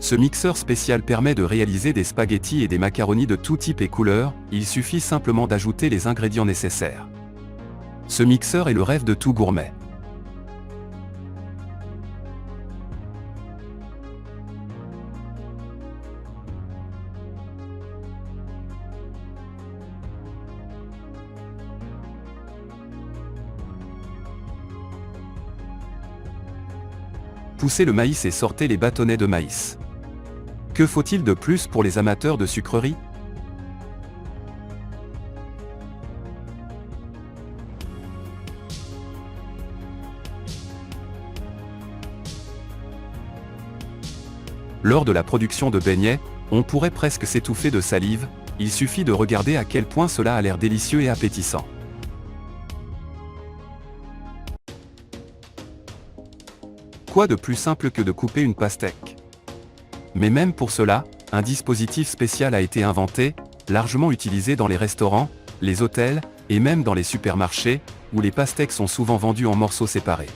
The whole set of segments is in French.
Ce mixeur spécial permet de réaliser des spaghettis et des macaronis de tout type et couleur, il suffit simplement d'ajouter les ingrédients nécessaires. Ce mixeur est le rêve de tout gourmet. Poussez le maïs et sortez les bâtonnets de maïs. Que faut-il de plus pour les amateurs de sucreries? Lors de la production de beignets, on pourrait presque s'étouffer de salive, il suffit de regarder à quel point cela a l'air délicieux et appétissant. Quoi de plus simple que de couper une pastèque? Mais même pour cela, un dispositif spécial a été inventé, largement utilisé dans les restaurants, les hôtels, et même dans les supermarchés, où les pastèques sont souvent vendues en morceaux séparés.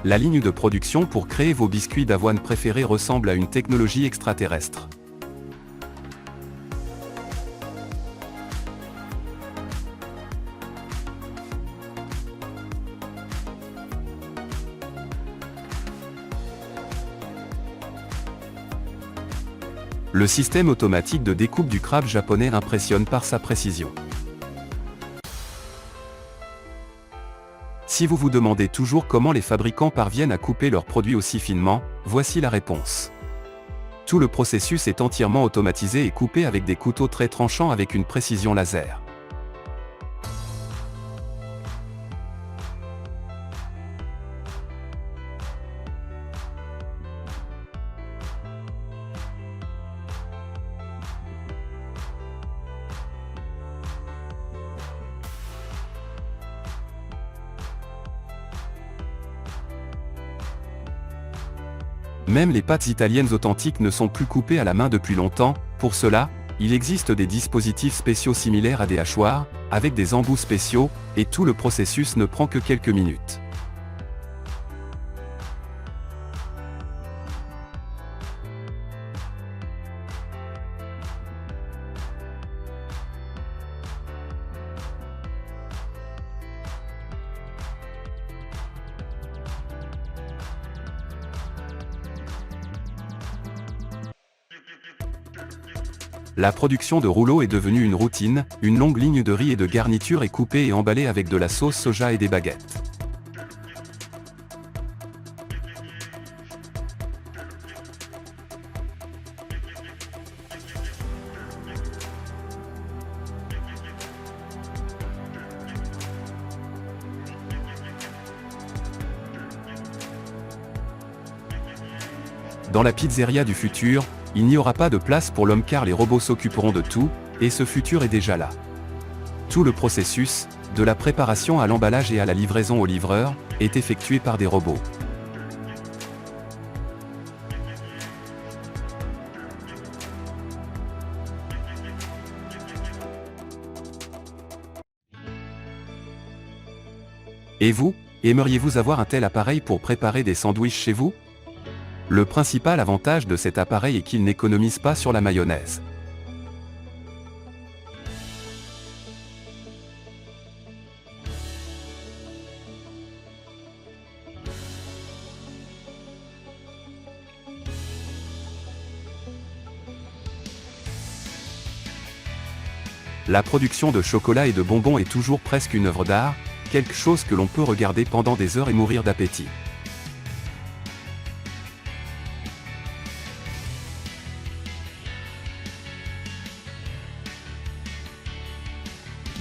La ligne de production pour créer vos biscuits d'avoine préférés ressemble à une technologie extraterrestre. Le système automatique de découpe du crabe japonais impressionne par sa précision. Si vous vous demandez toujours comment les fabricants parviennent à couper leurs produits aussi finement, voici la réponse. Tout le processus est entièrement automatisé et coupé avec des couteaux très tranchants avec une précision laser. Même les pâtes italiennes authentiques ne sont plus coupées à la main depuis longtemps, pour cela, il existe des dispositifs spéciaux similaires à des hachoirs, avec des embouts spéciaux, et tout le processus ne prend que quelques minutes. La production de rouleaux est devenue une routine, une longue ligne de riz et de garniture est coupée et emballée avec de la sauce soja et des baguettes. Dans la pizzeria du futur, il n'y aura pas de place pour l'homme car les robots s'occuperont de tout, et ce futur est déjà là. Tout le processus, de la préparation à l'emballage et à la livraison au livreur, est effectué par des robots. Et vous, aimeriez-vous avoir un tel appareil pour préparer des sandwichs chez vous? Le principal avantage de cet appareil est qu'il n'économise pas sur la mayonnaise. La production de chocolat et de bonbons est toujours presque une œuvre d'art, quelque chose que l'on peut regarder pendant des heures et mourir d'appétit.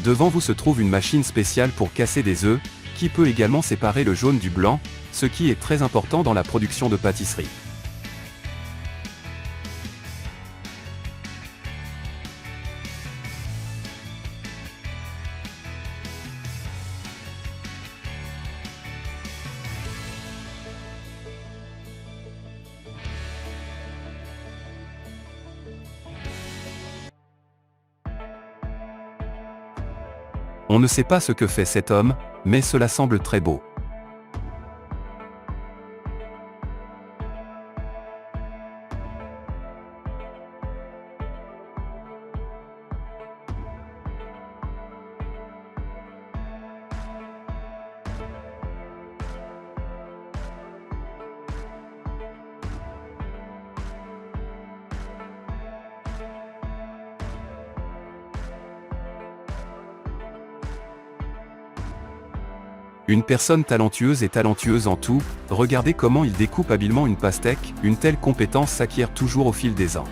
Devant vous se trouve une machine spéciale pour casser des œufs, qui peut également séparer le jaune du blanc, ce qui est très important dans la production de pâtisserie. On ne sait pas ce que fait cet homme, mais cela semble très beau. Une personne talentueuse et talentueuse en tout, regardez comment il découpe habilement une pastèque, une telle compétence s'acquiert toujours au fil des ans.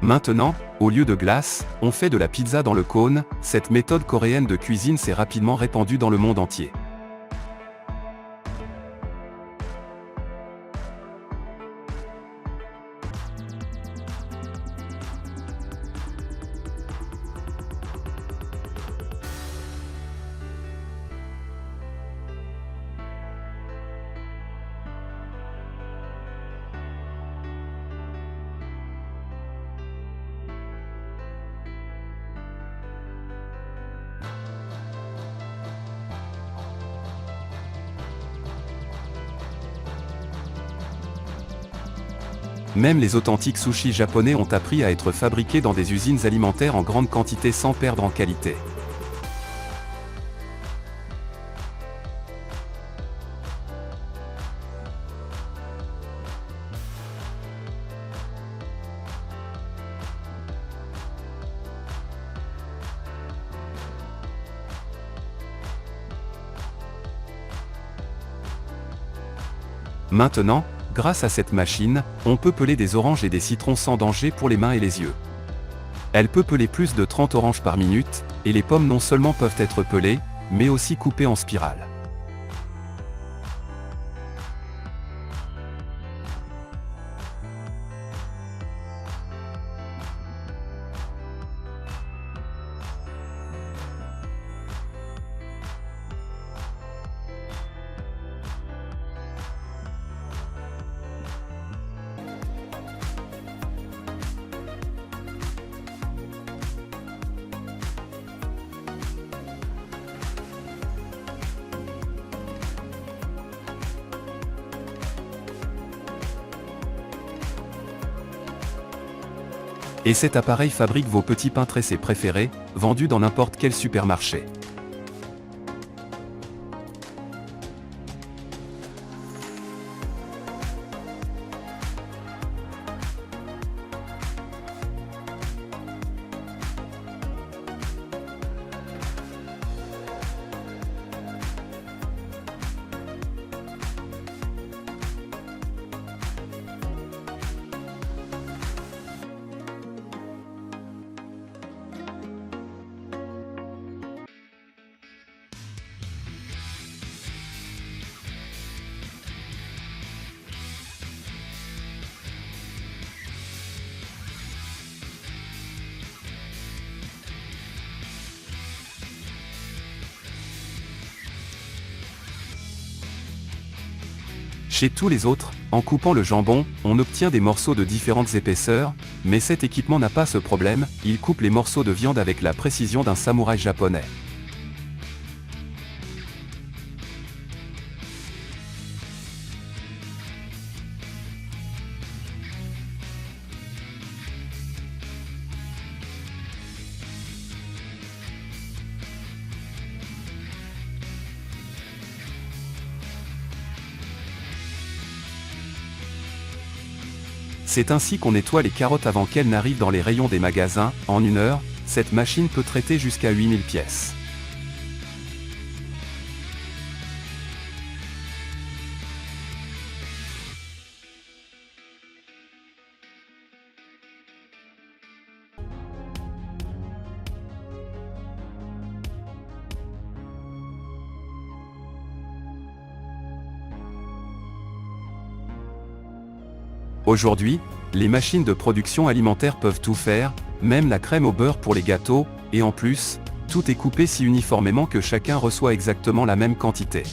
Maintenant, au lieu de glace, on fait de la pizza dans le cône. Cette méthode coréenne de cuisine s'est rapidement répandue dans le monde entier. Même les authentiques sushis japonais ont appris à être fabriqués dans des usines alimentaires en grande quantité sans perdre en qualité. Maintenant, grâce à cette machine, on peut peler des oranges et des citrons sans danger pour les mains et les yeux. Elle peut peler plus de 30 oranges par minute, et les pommes non seulement peuvent être pelées, mais aussi coupées en spirale. Et cet appareil fabrique vos petits pains tressés préférés, vendus dans n'importe quel supermarché. Chez tous les autres, en coupant le jambon, on obtient des morceaux de différentes épaisseurs, mais cet équipement n'a pas ce problème, il coupe les morceaux de viande avec la précision d'un samouraï japonais. C'est ainsi qu'on nettoie les carottes avant qu'elles n'arrivent dans les rayons des magasins. En 1 heure, cette machine peut traiter jusqu'à 8000 pièces. Aujourd'hui, les machines de production alimentaire peuvent tout faire, même la crème au beurre pour les gâteaux, et en plus, tout est coupé si uniformément que chacun reçoit exactement la même quantité.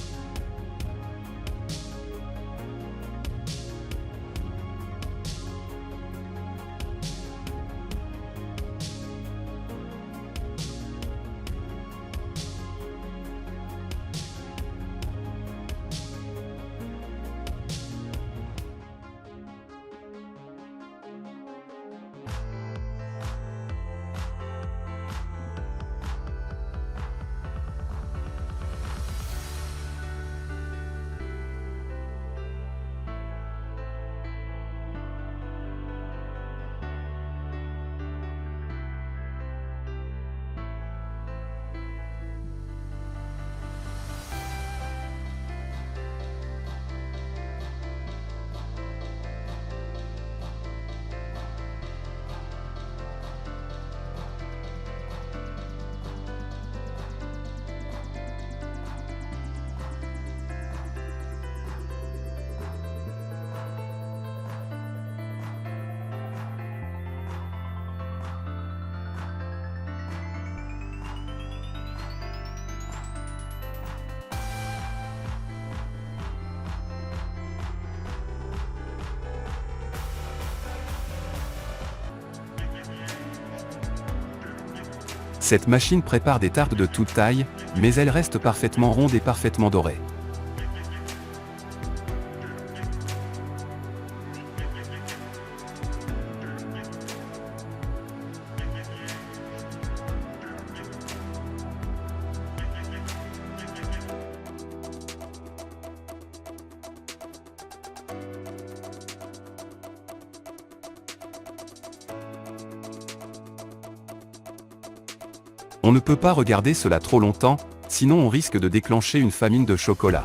Cette machine prépare des tartes de toute taille, mais elles restent parfaitement rondes et parfaitement dorées. On ne peut pas regarder cela trop longtemps, sinon on risque de déclencher une famine de chocolat.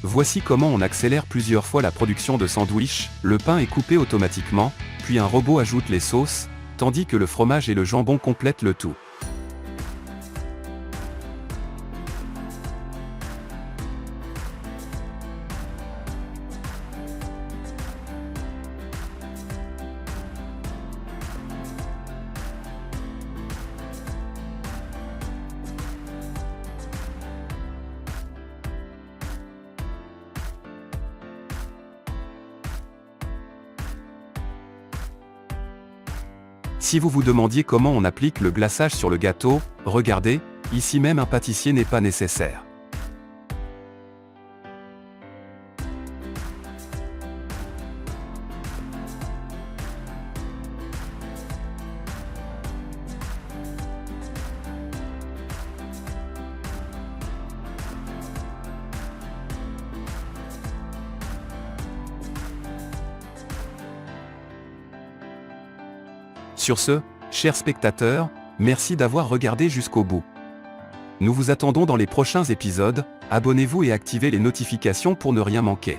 Voici comment on accélère plusieurs fois la production de sandwichs. Le pain est coupé automatiquement, puis un robot ajoute les sauces, tandis que le fromage et le jambon complètent le tout. Si vous vous demandiez comment on applique le glaçage sur le gâteau, regardez, ici même un pâtissier n'est pas nécessaire. Sur ce, chers spectateurs, merci d'avoir regardé jusqu'au bout. Nous vous attendons dans les prochains épisodes, abonnez-vous et activez les notifications pour ne rien manquer.